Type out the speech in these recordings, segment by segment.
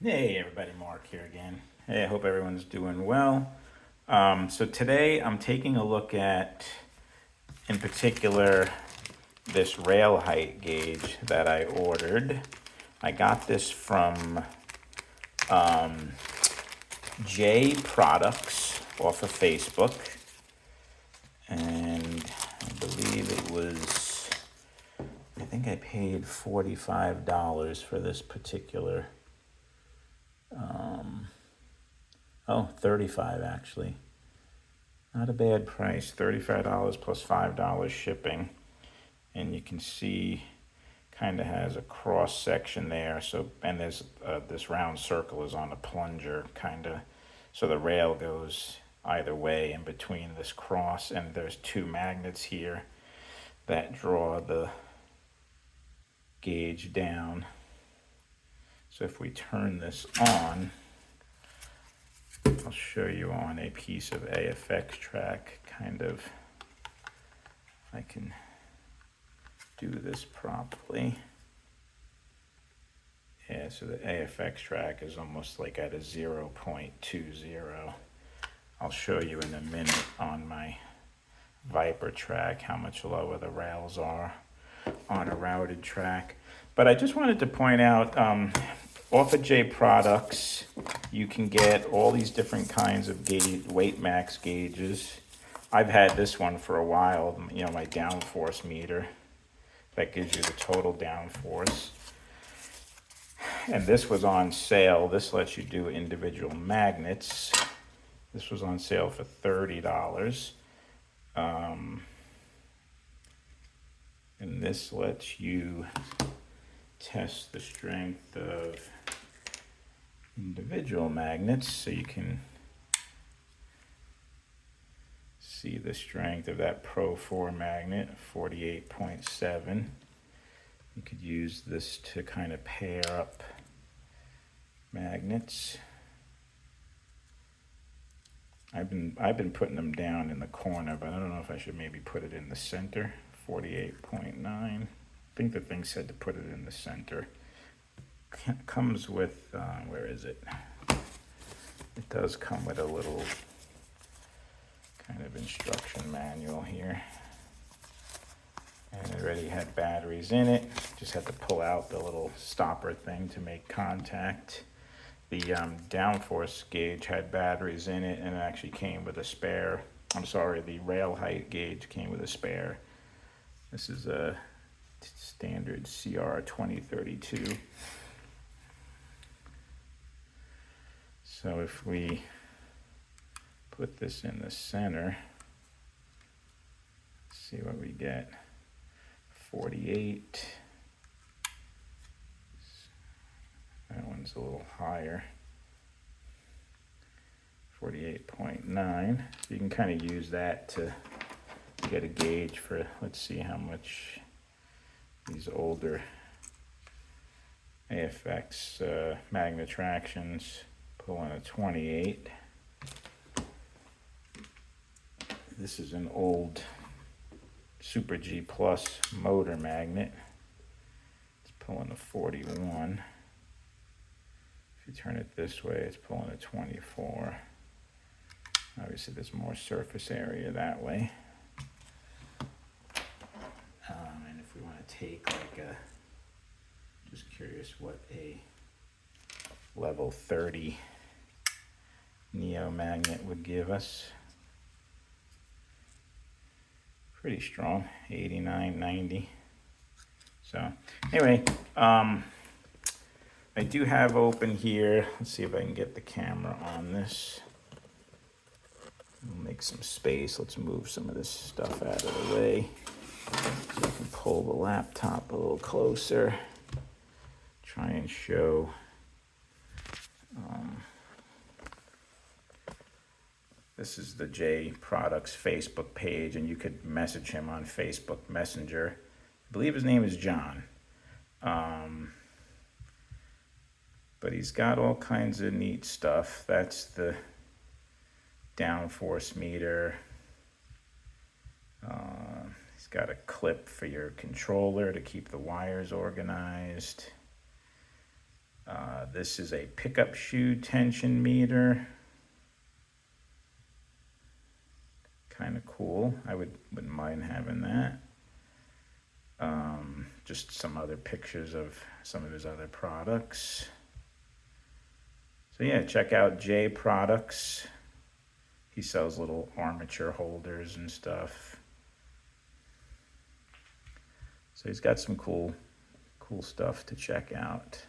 Hey everybody, Mark here again. Hey, I hope everyone's doing well. So today I'm taking a look at, in particular, this rail height gauge that I ordered. I got this from JProducts off of Facebook, and I believe it was, I think I paid $45 for this particular, 35 actually. Not a bad price, $35 plus $5 shipping. And you can see kind of has a cross section there. So, and there's this round circle is on a plunger kind of. So the rail goes either way in between this cross, and there's two magnets here that draw the gauge down. So if we turn this on, I'll show you on a piece of AFX track, kind of, if I can do this properly. Yeah, so the AFX track is almost like at a 0.20. I'll show you in a minute on my Viper track how much lower the rails are on a routed track. But I just wanted to point out, off of JProducts, you can get all these different kinds of gauge, weight max gauges. I've had this one for a while, my downforce meter that gives you the total downforce. And this was on sale. This lets you do individual magnets. This was on sale for $30. And this lets you test the strength of individual magnets, so you can see the strength of that Pro 4 magnet, 48.7. You could use this to kind of pair up magnets. I've been putting them down in the corner, but I don't know if I should maybe put it in the center. 48.9. I think the thing said to put it in the center. Comes with, where is it? It does come with a little kind of instruction manual here. And it already had batteries in it. Just had to pull out the little stopper thing to make contact. The downforce gauge had batteries in it, and it actually came with a spare. The rail height gauge came with a spare. This is a standard CR 2032. So if we put this in the center, let's see what we get. 48. That one's a little higher. 48.9. So you can kind of use that to get a gauge for, let's see how much these older AFX magnetractions pull on a 28. This is an old Super G Plus motor magnet. It's pulling a 41. If you turn it this way, it's pulling a 24. Obviously, there's more surface area that way. And if we want to take just curious what a level 30 Neo magnet would give us. Pretty strong, 89, 90. So anyway, I do have open here. Let's see if I can get the camera on this. We'll make some space. Let's move some of this stuff out of the way so I can pull the laptop a little closer. Try and show this is the JProducts Facebook page, and you could message him on Facebook Messenger. I believe his name is John. But he's got all kinds of neat stuff. That's the downforce meter. He's got a clip for your controller to keep the wires organized. This is a pickup shoe tension meter. Kind of cool. I wouldn't mind having that. Just some other pictures of some of his other products. So yeah, check out JProducts. He sells little armature holders and stuff. So he's got some cool stuff to check out.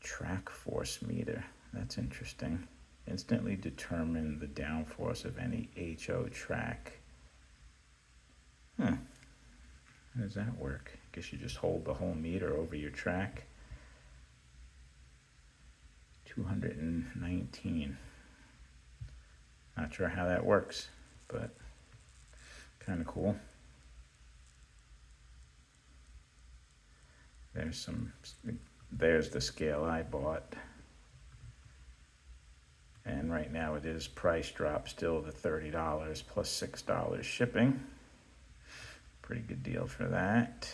Track force meter. That's interesting. Instantly determine the downforce of any HO track. How does that work? I guess you just hold the whole meter over your track. 219. Not sure how that works, but kind of cool. There's the scale I bought. And right now it is price drop still to $30 plus $6 shipping. Pretty good deal for that.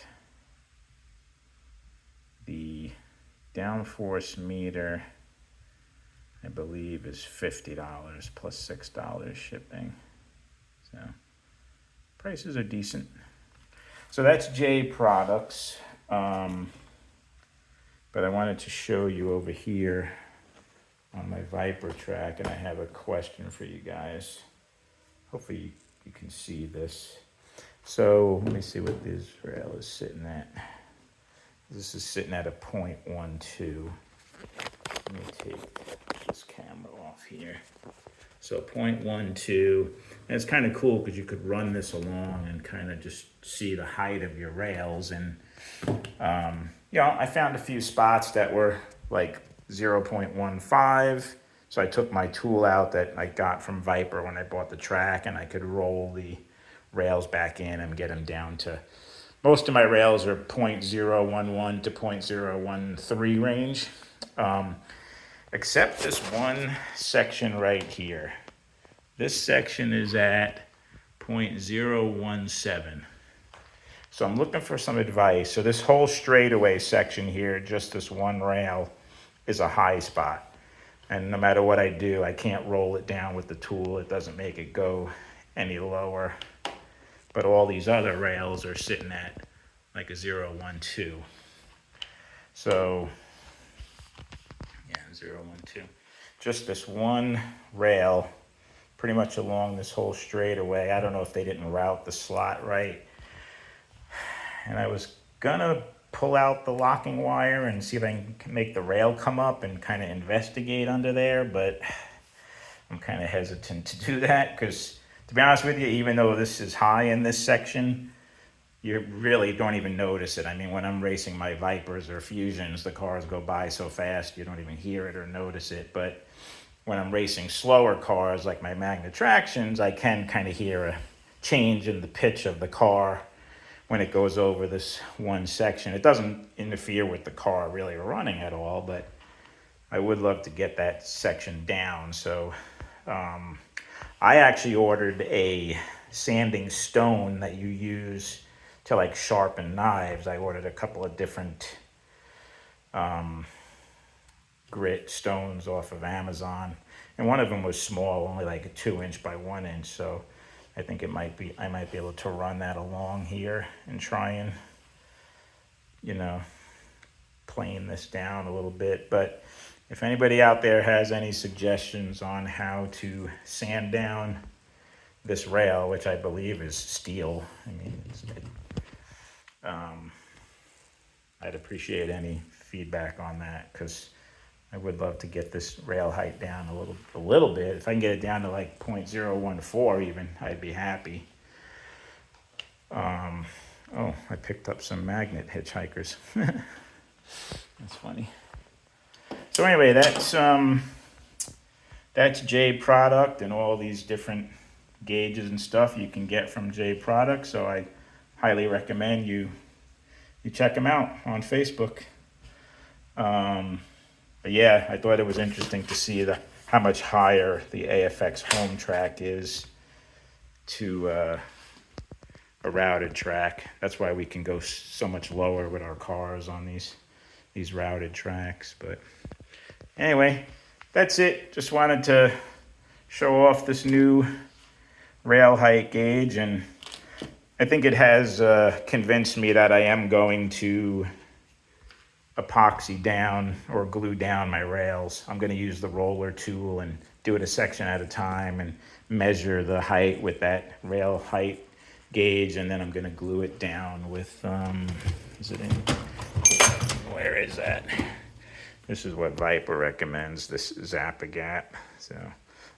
The downforce meter, I believe, is $50 plus $6 shipping. So prices are decent. So that's JProducts. But I wanted to show you over here on my Viper track, and I have a question for you guys. Hopefully you can see this. So let me see what this rail is sitting at. This is sitting at a 0.12. Let me take this camera off here. So 0.12, and it's kind of cool because you could run this along and kind of just see the height of your rails. And I found a few spots that were like 0.15. So I took my tool out that I got from Viper when I bought the track, and I could roll the rails back in and get them down to, most of my rails are 0.011 to 0.013 range. Except this one section right here. This section is at 0.017. So I'm looking for some advice. So this whole straightaway section here, just this one rail, is a high spot. And no matter what I do, I can't roll it down with the tool. It doesn't make it go any lower. But all these other rails are sitting at like a 0.12. So, yeah, 0.12. Just this one rail, pretty much along this whole straightaway. I don't know if they didn't route the slot right. And I was gonna pull out the locking wire and see if I can make the rail come up and kind of investigate under there, but I'm kind of hesitant to do that because, to be honest with you, even though this is high in this section, you really don't even notice it. I mean, when I'm racing my Vipers or Fusions, the cars go by so fast you don't even hear it or notice it. But when I'm racing slower cars like my Magna Tractions, I can kind of hear a change in the pitch of the car when it goes over this one section. It doesn't interfere with the car really running at all, but I would love to get that section down. So I actually ordered a sanding stone that you use to like sharpen knives. I ordered a couple of different grit stones off of Amazon, and one of them was small, only like a 2-inch by 1-inch. So I think I might be able to run that along here and try and, plane this down a little bit. But if anybody out there has any suggestions on how to sand down this rail, which I believe is steel, I'd appreciate any feedback on that, because I would love to get this rail height down a little bit. If I can get it down to like 0.014 even, I'd be happy. I picked up some magnet hitchhikers. That's funny. So anyway, that's JProduct, and all these different gauges and stuff you can get from JProduct. So I highly recommend you check them out on Facebook. But yeah, I thought it was interesting to see how much higher the AFX home track is to a routed track. That's why we can go so much lower with our cars on these these routed tracks. But anyway, that's it. Just wanted to show off this new rail height gauge, and I think it has convinced me that I am going to epoxy down or glue down my rails. I'm going to use the roller tool and do it a section at a time and measure the height with that rail height gauge, and then I'm going to glue it down with is it in, where is that? This is what Viper recommends, this Zap-A-Gap. So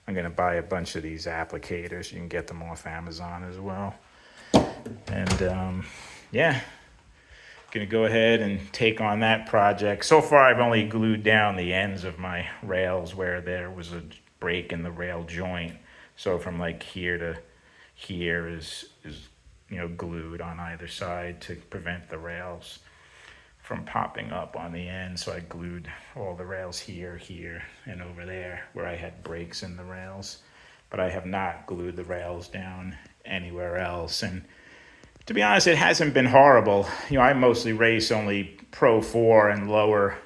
I'm going to buy a bunch of these applicators. You can get them off Amazon as well. And yeah, going to go ahead and take on that project. So far I've only glued down the ends of my rails where there was a break in the rail joint. So from like here to here is glued on either side to prevent the rails from popping up on the end. So I glued all the rails here, and over there where I had breaks in the rails. But I have not glued the rails down anywhere else. And to be honest, it hasn't been horrible. I mostly race only Pro 4 and lower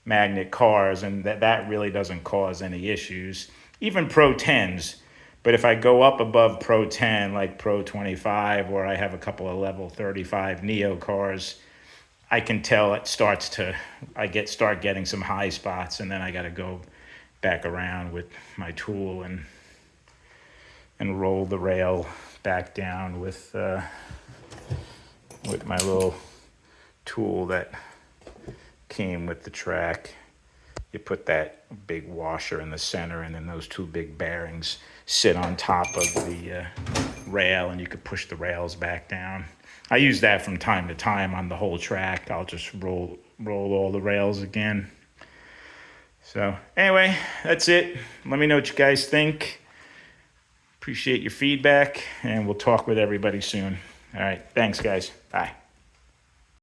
magnet cars, and that really doesn't cause any issues. Even Pro 10s. But if I go up above Pro 10, like Pro 25, or I have a couple of level 35 Neo cars, I can tell it starts to, start getting some high spots, and then I got to go back around with my tool and roll the rail back down with my little tool that came with the track. You put that big washer in the center, and then those two big bearings sit on top of the rail, and you could push the rails back down. I use that from time to time on the whole track. I'll just roll all the rails again. So anyway, that's it. Let me know what you guys think. Appreciate your feedback, and we'll talk with everybody soon. All right, thanks guys. Bye.